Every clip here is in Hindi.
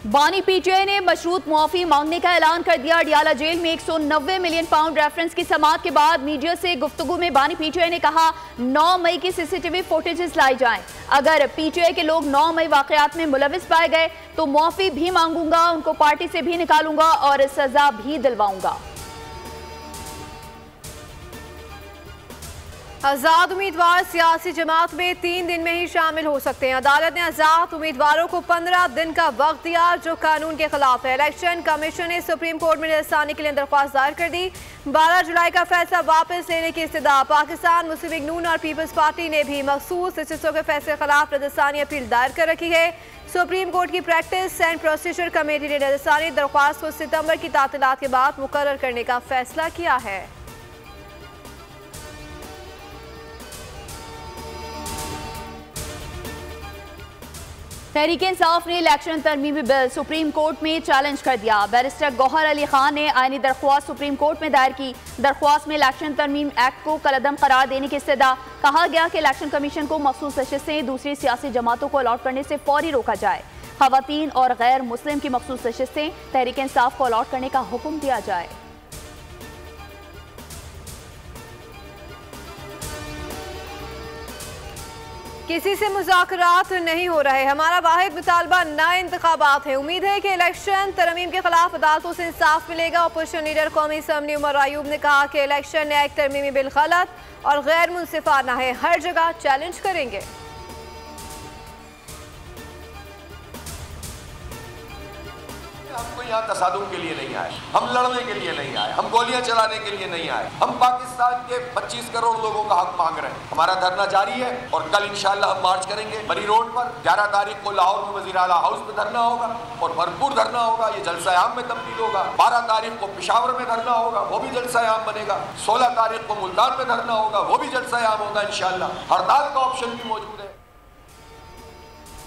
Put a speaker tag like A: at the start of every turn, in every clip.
A: बानी पीटीआई ने मशरूत मुआफी मांगने का ऐलान कर दिया। अडियाला जेल में 190 मिलियन पाउंड रेफरेंस की समाअत के बाद मीडिया से गुफ्तगू में बानी पीटीआई ने कहा 9 मई की सीसीटीवी फुटेजेस लाई जाएं। अगर पीटीआई के लोग 9 मई वाकयात में मुलविस पाए गए तो मुआफी भी मांगूंगा, उनको पार्टी से भी निकालूंगा और सजा भी दिलवाऊंगा।
B: आजाद उम्मीदवार सियासी जमात में 3 दिन में ही शामिल हो सकते हैं। अदालत ने आजाद उम्मीदवारों को 15 दिन का वक्त दिया जो कानून के खिलाफ है। इलेक्शन कमीशन ने सुप्रीम कोर्ट में निरसानी के लिए दरख्वास्त दायर कर दी। 12 जुलाई का फैसला वापस लेने की इस्तदा। पाकिस्तान मुस्लिम लीग नून और पीपल्स पार्टी ने भी मखसूस हिस्सों के फैसले के खिलाफ निरसानी अपील दायर कर रखी है। सुप्रीम कोर्ट की प्रैक्टिस एंड प्रोसीजर कमेटी ने निरसानी दरख्वास्त को सितंबर की तातीलात के बाद मुकर्रर करने का फैसला किया है।
A: तहरीक इंसाफ ने इलेक्शन तरमीमी बिल सुप्रीम कोर्ट में चैलेंज कर दिया। बैरिस्टर गौहर अली खान ने आईनी दरख्वास्त सुप्रीम कोर्ट में दायर की। दरख्वास्त में इलेक्शन तरमीम एक्ट को कलअदम करार देने की इस्तदा। कहा गया कि इलेक्शन कमीशन को मखसूस नशिस्तें दूसरी सियासी जमातों को अलॉट करने से फौरी रोका जाए। खवातीन और गैर मुस्लिम की मखसूस नशिस्तें तहरीक इंसाफ को अलॉट करने का हुक्म दिया जाए।
B: किसी से मुज़ाकरात नहीं हो रहे। हमारा वाहिद मुतालबा नए इंतखाबात है। उम्मीद है कि इलेक्शन तरमीम के खिलाफ अदालतों से इंसाफ मिलेगा। अपोजिशन लीडर कौमी असम्बली उमर अयूब ने कहा कि इलेक्शन एक्ट तरमीमी बिल गलत और गैर मुनसिफाना है, हर जगह चैलेंज करेंगे।
C: हमको यहाँ तसादुम के लिए नहीं आए, हम लड़ने के लिए नहीं आए, हम गोलियां चलाने के लिए नहीं आए। हम पाकिस्तान के 25 करोड़ लोगों का हक मांग रहे हैं। हमारा धरना जारी है और कल इंशाअल्लाह हम मार्च करेंगे मरी रोड पर। 11 तारीख को लाहौर में वज़ीर आला हाउस में धरना होगा और भरपूर धरना होगा, ये जलसा-ए-आम में तब्दील होगा। 12 तारीख को पेशावर में धरना होगा, वो भी जलसा-ए-आम बनेगा। 16 तारीख को मुल्तान में धरना होगा, वो भी जलसा-ए-आम होगा इंशाअल्लाह। हड़ताल का ऑप्शन भी मौजूद है।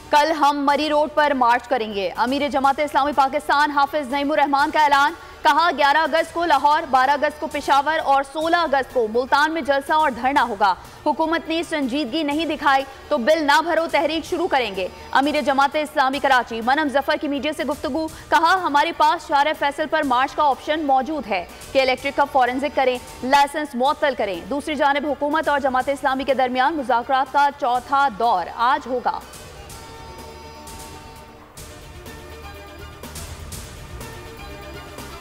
A: कल हम मरी रोड पर मार्च करेंगे। अमीर जमात इस्लामी पाकिस्तान हाफिज नईमुर रहमान का ऐलान। कहा 11 अगस्त को लाहौर, 12 अगस्त को पेशावर और 16 अगस्त को मुल्तान में जलसा और धरना होगा। हुकूमत ने संजीदगी नहीं दिखाई तो बिल ना भरो तहरीक शुरू करेंगे। अमीर जमात इस्लामी कराची मनम जफर की मीडिया से गुफ्तगू। कहा हमारे पास शार फैसल पर मार्च का ऑप्शन मौजूद है कि इलेक्ट्रिक का फॉरेंसिक करें, लाइसेंस मुअत्तल करें। दूसरी जानिब हुकूमत और जमात इस्लामी के दरमियान मुज़ाकरात का चौथा दौर आज होगा।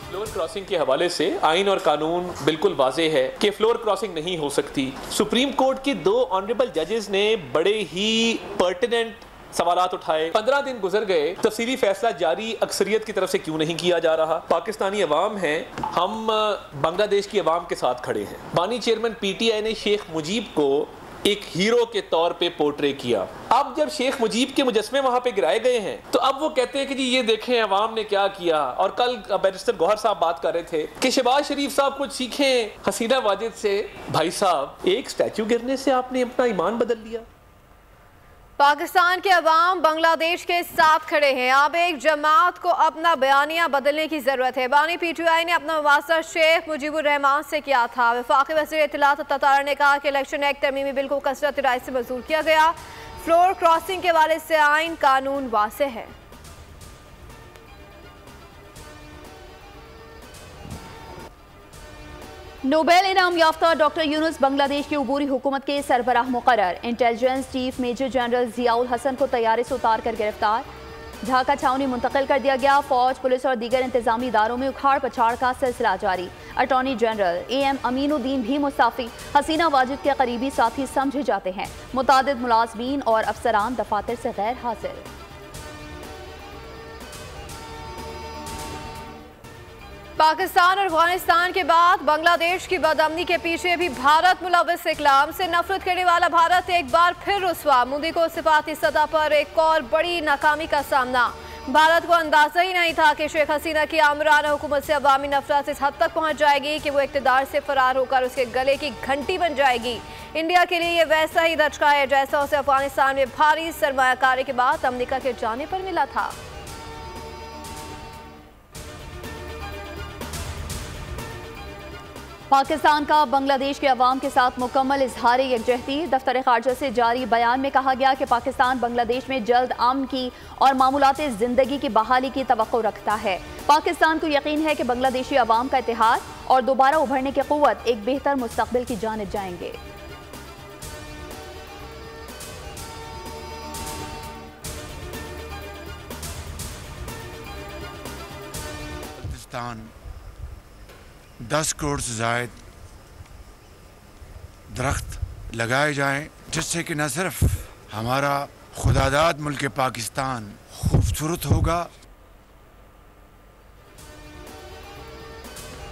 D: फ्लोर क्रॉसिंग के हवाले से आइन और कानून बिल्कुल वाज़ेह है कि फ्लोर क्रॉसिंग नहीं हो सकती। सुप्रीम कोर्ट के 2 ऑनरेबल जजेस ने बड़े ही पर्टिनेंट सवालात उठाए। 15 दिन गुजर गए, तफसीली फैसला जारी अक्सरियत की तरफ से क्यों नहीं किया जा रहा। पाकिस्तानी अवाम है, हम बांग्लादेश की अवाम के साथ खड़े हैं। बानी चेयरमैन पीटीआई ने शेख मुजीब को एक हीरो के तौर पे पोर्ट्रे किया। अब जब शेख मुजीब के मुजस्मे वहां पे गिराए गए हैं तो अब वो कहते हैं कि जी ये देखें अवाम ने क्या किया। और कल बैरिस्टर गौहर साहब बात कर रहे थे कि शहबाज शरीफ साहब कुछ सीखें हसीना वाजिद से। भाई साहब, एक स्टैचू गिरने से आपने अपना ईमान बदल लिया।
B: पाकिस्तान के अवाम बांग्लादेश के साथ खड़े हैं। अब एक जमात को अपना बयानिया बदलने की जरूरत है। बानी पीटीआई ने अपना मुवासा शेख मुजीबुर रहमान से किया था। वफाकी वज़ीर इत्तलात ततार ने कहा कि इलेक्शन एक्ट तरमीमी बिल को कसरत राय से मंजूर किया गया। फ्लोर क्रॉसिंग के हवाले से आइन कानून वाज़ेह है।
A: नोबेल इनाम याफ्ता डॉक्टर यूनुस बांग्लादेश की अबूरी हुकूमत के सरबराह मुकर्रर। Intelligence chief major general Ziaul Hasan को तैयारे से उतार कर गिरफ्तार। ढाका छावनी मुंतकिल कर दिया गया। फौज, पुलिस और दीगर इंतजामी इदारों में उखाड़ पछाड़ का सिलसिला जारी। अटॉर्नी जनरल AM अमीनुद्दीन भी मुस्ताफी। हसीना वाजिद के करीबी साथी समझे जाते हैं। मुतादिद मुलाजमीन और अफसरान दफातर से गैर हाजिर।
B: पाकिस्तान और अफगानिस्तान के बाद बांग्लादेश की बदअमनी के पीछे भी भारत मुलविस। इकलाम से नफरत करने वाला भारत एक बार फिर रुसवा। मोदी को सिफाती सतह पर एक और बड़ी नाकामी का सामना। भारत को अंदाजा ही नहीं था कि शेख हसीना की आमराना हुकूमत से अवामी नफरत इस हद तक पहुंच जाएगी कि वो इक़्तिदार से फरार होकर उसके गले की घंटी बन जाएगी। इंडिया के लिए ये वैसा ही धचका है जैसा उसे अफगानिस्तान में भारी सरमायाकारी के बाद अमेरिका के जाने पर मिला था।
A: पाकिस्तान का बांग्लादेश के अवाम के साथ मुकम्मल इजहार यकजहती। दफ्तर खारजा से जारी बयान में कहा गया कि पाकिस्तान बांग्लादेश में जल्द अमन की और मामूलाती जिंदगी की बहाली की तवक्को रखता है। पाकिस्तान को यकीन है कि बांग्लादेशी अवाम का इत्तेहाद और दोबारा उभरने की क़ुव्वत एक बेहतर मुस्तकबिल की जानिब जाएंगे।
E: पाकिस्तान 10 करोड़ से ज़ायद दरख्त लगाए जाएं, जिससे कि न सिर्फ हमारा खुदादाद मुल्क पाकिस्तान खूबसूरत होगा।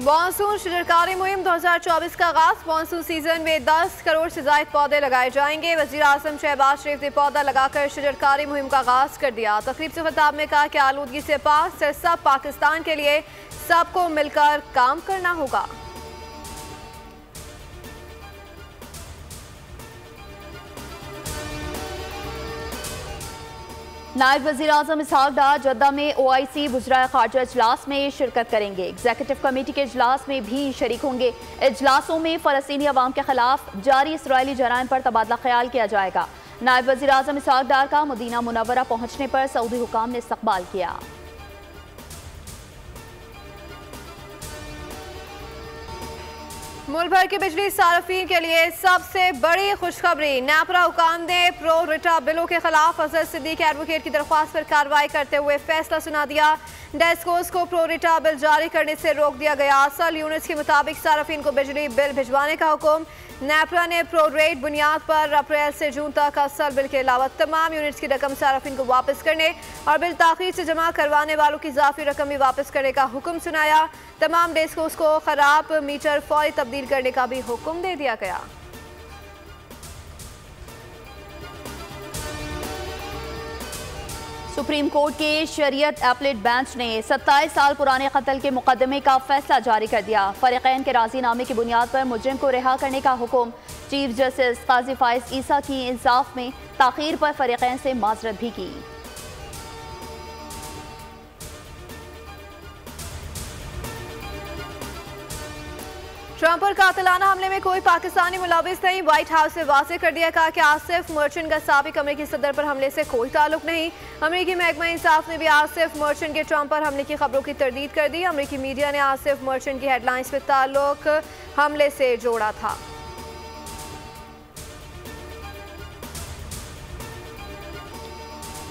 B: मानसून शजरकारी मुहिम 2024 का आगाज। मानसून सीजन में 10 करोड़ से ज्यादा पौधे लगाए जाएंगे। वज़ीर आज़म शहबाज शरीफ ने पौधा लगाकर शजरकारी मुहिम का आगाज कर दिया। तकरीब से खिताब में कहा कि आलूदगी से पाक सब पाकिस्तान के लिए सबको मिलकर काम करना होगा।
A: नायब वज़ीर आज़म इसहाक डार जद्दा में OIC वज़राए ख़ारजा इजलास में शिरकत करेंगे। एग्जीक्यूटिव कमेटी के इजलास में भी शरीक होंगे। इजलासों में फ़लस्तीनी अवाम के खिलाफ जारी इसराइली जराइम पर तबादला ख्याल किया जाएगा। नायब वज़ीर आज़म इसहाक डार का मदीना मुनव्वरा पहुँचने पर सऊदी हुकाम ने इस्तकबाल किया।
B: मुल्क भर के बिजली सार्फिन के लिए सबसे बड़ी खुशखबरी। नेपरा हुकाम ने प्रो रिटा बिलों के खिलाफ अजहर सिद्दीक एडवोकेट की दरख्वास्त पर कार्रवाई करते हुए फैसला सुना दिया। डेस्कोस को प्रो रिटा बिल जारी करने से रोक दिया गया। असल यूनिट्स के मुताबिक सार्फिन को बिजली बिल भिजवाने का हुक्म। नेपरा ने प्रो रेट बुनियाद पर अप्रैल से जून तक असल बिल के अलावा तमाम यूनिट्स की रकम सार्फिन को वापस करने और बिल ताखीर से जमा करवाने वालों की इजाफी रकम भी वापस करने का हुक्म सुनाया। तमाम डेस्कोस को खराब मीटर फौरी तब्दील करने का भी हुक्म दे दिया गया।
A: सुप्रीम कोर्ट के शरीयत अपीलेट बेंच ने 27 साल पुराने कत्ल के मुकदमे का फैसला जारी कर दिया। फरीकैन के राजीनामे की बुनियाद पर मुजरिम को रिहा करने का हुक्म। चीफ जस्टिस काजी फाइज ईसा की इंसाफ में ताखीर पर फरीकैन से माजरत भी की।
B: ट्रंप पर कातिलाना हमले में कोई पाकिस्तानी मुलविस नहीं। व्हाइट हाउस ने वाज़ेह कर दिया, कहा कि आसिफ मर्चेंट का साबिक अमेरिकी सदर पर हमले से कोई ताल्लुक नहीं। अमेरिकी महकमा इंसाफ ने भी आसिफ मर्चेंट के ट्रंप पर हमले की खबरों की तरदीद कर दी। अमेरिकी मीडिया ने आसिफ मर्चेंट की हेडलाइंस पर ताल्लुक हमले से जोड़ा था।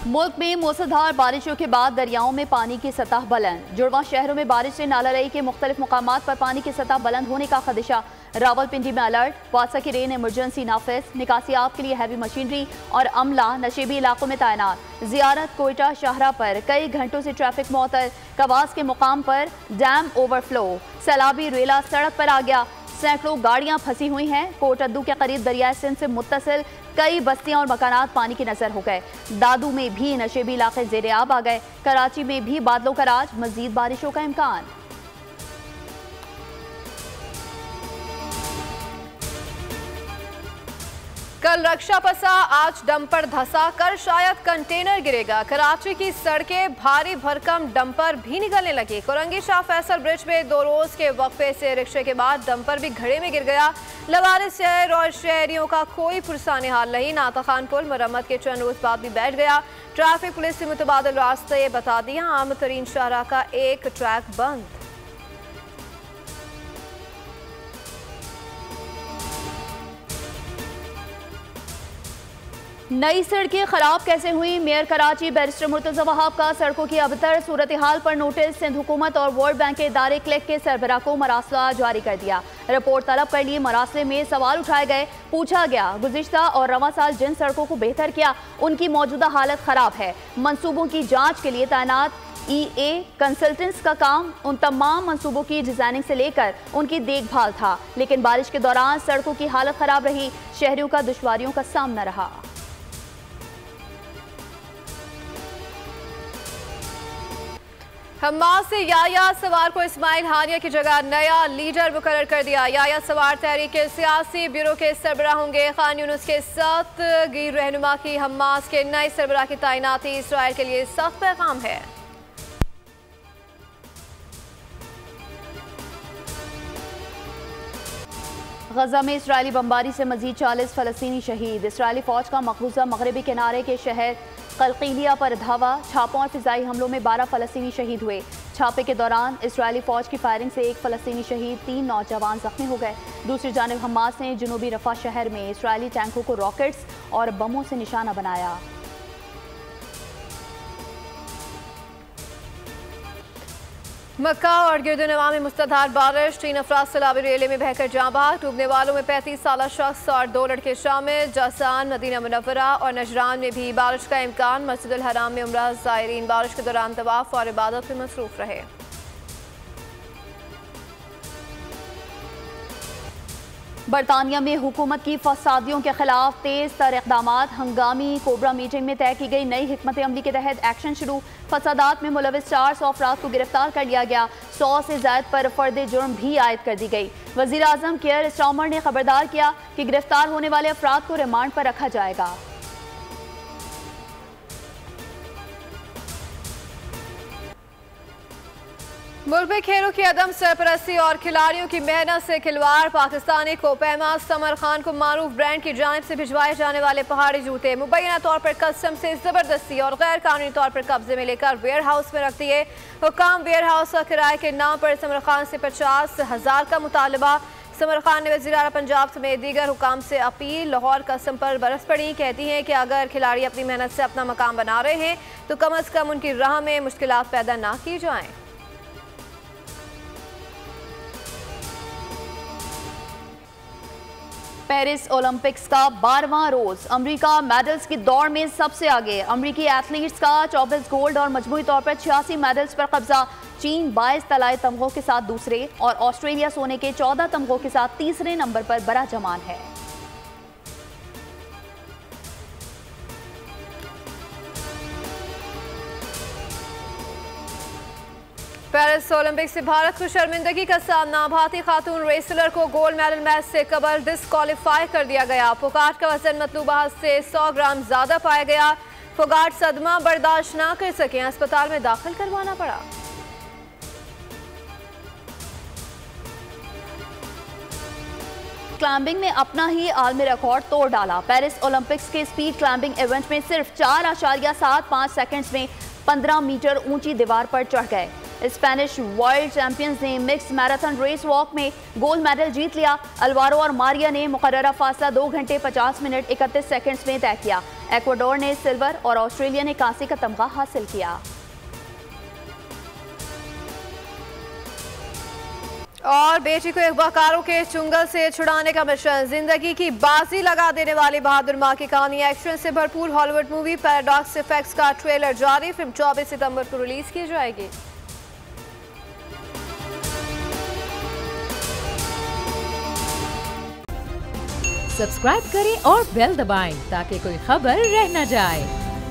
A: मुल्क में मूसलाधार बारिशों के बाद दरियाओं में पानी की सतह बुलंद। जुड़वा शहरों में बारिश से नालारई के मुख्तलिफ मकामात पर पानी की सतह बुलंद होने का खदशा। रावलपिंडी में अलर्ट। वासा की रेन इमरजेंसी नाफिज। निकासियाब के लिए हैवी मशीनरी और अमला नशेबी इलाकों में तैनात। जियारत कोयटा शाहरा पर कई घंटों से ट्रैफिक मुअत्तल। कवास के मुकाम पर डैम ओवरफ्लो। सैलाबी रेला सड़क पर आ गया। सैकड़ों गाड़ियां फंसी हुई हैं। कोटद्दू के करीब दरिया सिंध से मुत्तसिल कई बस्तियां और मकानात पानी की नजर हो गए। दादू में भी नशेबी इलाके ज़ेर-ए-आब आ गए। कराची में भी बादलों का राज। मजीद बारिशों का इम्कान।
B: कल रक्षा पसा, आज डंपर धंसा, कर शायद कंटेनर गिरेगा। कराची की सड़कें भारी भरकम डंपर भी निकलने लगी। कोरंगी शाह फैसल ब्रिज में 2 रोज के वक्फे से रिक्शे के बाद डंपर भी घड़े में गिर गया। लवारिस शहर और शहरियों का कोई पुरसाने हाल नहीं। नाता खान पुल मरम्मत के चंद रोज बाद भी बैठ गया। ट्रैफिक पुलिस से मुतबादिल रास्ते बता दिया। आम तरीन शाहराह का एक ट्रैक बंद।
A: नई सड़कें खराब कैसे हुई? मेयर कराची बैरिस्टर मुर्तज़ा वहाब का सड़कों की अबतर सूरत हाल पर नोटिस। सिंध हुकूमत और वर्ल्ड बैंक के इदारे क्लिक के सरबराह को मरासला जारी कर दिया। रिपोर्ट तलब कर लिए। मरासले में सवाल उठाए गए। पूछा गया गुज़िश्ता और रवा साल जिन सड़कों को बेहतर किया उनकी मौजूदा हालत खराब है। मंसूबों की जाँच के लिए तैनात EA कंसल्टेंट्स का काम उन तमाम मंसूबों की डिजाइनिंग से लेकर उनकी देखभाल था, लेकिन बारिश के दौरान सड़कों की हालत खराब रही। शहरियों का दुश्वारियों का सामना रहा।
B: हमास से याया सवार को इस्माइल हानिया की जगह नया लीडर मुकर्रर कर दिया। याया सवार तहरीक के सियासी ब्यूरो के सरबराह होंगे। खान यूनुस के साथ गिर रहनुमा की हमास के नए सरबराह की तैनाती इसराइल के लिए सख्त पैगाम है।
A: गजा में इसराइली बमबारी से मजीद 40 फलस्तीनी शहीद। इसराइली फौज का मकबूजा मगरबी किनारे के शहर कलकीलिया पर धावा। छापों और फिजाई हमलों में 12 फलस्तीनी शहीद हुए। छापे के दौरान इसराइली फौज की फायरिंग से 1 फलस्तीनी शहीद, 3 नौजवान जख्मी हो गए। दूसरी जानिब हमास ने जनूबी रफा शहर में इसराइली टैंकों को रॉकेट्स और बमों से निशाना बनाया।
B: मक्का और गिरदुनवा में मुसलधार बारिश, 3 अफराद सैलाबी रेले में बहकर जाँ बहक। डूबने वालों में 35 साल शख्स और 2 लड़के शामिल। जासान, मदीना मुनव्वरा और नजरान में भी बारिश का इम्कान। मस्जिदुल हराम में उम्रा ज़ायरीन बारिश के दौरान तवाफ और इबादत में मसरूफ रहे।
A: बरतानिया में हुकूमत की फसादियों के खिलाफ तेज तर इक़दामात। हंगामी कोबरा मीटिंग में तय की गई नई हिकमत अमली के तहत एक्शन शुरू। फसादात में मुलविस 400 अफराद को गिरफ्तार कर लिया गया। 100 से ज़ायद पर फर्द जुर्म भी आयद कर दी गई। वज़ीर आज़म केयर स्टार्मर ने खबरदार किया कि गिरफ्तार होने वाले अफराद को रिमांड पर रखा जाएगा।
B: मुल्क में खेलों की अदम सरपरस्ती और खिलाड़ियों की मेहनत से खिलवाड़। पाकिस्तानी कोपैमा समर खान को मारूफ ब्रांड की जानिब से भिजवाए जाने वाले पहाड़ी जूते मुबैना तौर पर कस्टम से ज़बरदस्ती और गैर कानूनी तौर पर कब्जे में लेकर वेयर हाउस में रख दिए। हुकाम वेयर हाउस का किराए के नाम पर समर खान से 50,000 का मुतालबा। समर खान ने वज़ीर आला पंजाब समेत दीगर हुकाम से अपील। लाहौर कसम पर बरस पड़ी, कहती हैं कि अगर खिलाड़ी अपनी मेहनत से अपना मकाम बना रहे हैं तो कम अज़ कम उनकी राह में मुश्किलात पैदा ना की जाएँ।
A: पेरिस ओलंपिक्स का 12वां रोज। अमेरिका मेडल्स की दौड़ में सबसे आगे। अमेरिकी एथलीट्स का 24 गोल्ड और मजमूई तौर पर 86 मेडल्स पर कब्जा। चीन 22 तलाए तमगों के साथ दूसरे और ऑस्ट्रेलिया सोने के 14 तमगों के साथ तीसरे नंबर पर बड़ा जमान है।
B: पेरिस ओलंपिक से भारत को शर्मिंदगी का सामना। भारतीय खातून रेसलर को गोल्ड मेडल मैच से कबल डिस्क्वालीफाई कर दिया गया। फोगाट का वजन मतलूबा हद से 100 ग्राम ज्यादा पाया गया। फोगाट सदमा बर्दाश्त न कर सके, अस्पताल में दाखिल करवाना पड़ा।
A: क्लाइंबिंग में अपना ही आलमी रिकॉर्ड तोड़ डाला। पेरिस ओलंपिक्स के स्पीड क्लाइंबिंग इवेंट में सिर्फ 4.75 सेकंड्स में 15 मीटर ऊंची दीवार पर चढ़ गए। स्पेनिश वर्ल्ड चैंपियंस ने मिक्स मैराथन रेस वॉक में गोल्ड मेडल जीत लिया। अल्वारो और मारिया ने मुकर्ररा फासला 2 घंटे 50 मिनट 31 सेकंड्स में तय किया। एक्वाडोर ने सिल्वर और ऑस्ट्रेलिया ने कांसे का तमगा हासिल किया।
B: और बेटी को अगवाकारों के चुंगल से छुड़ाने का मिशन। जिंदगी की बाजी लगा देने वाली बहादुर माँ की कहानी। एक्शन से भरपूर हॉलीवुड मूवी पैराडॉक्स इफेक्ट्स का ट्रेलर जारी। फिल्म 24 सितंबर को रिलीज की जाएगी।
F: सब्सक्राइब करें और बेल दबाएं ताकि कोई खबर रह न जाए।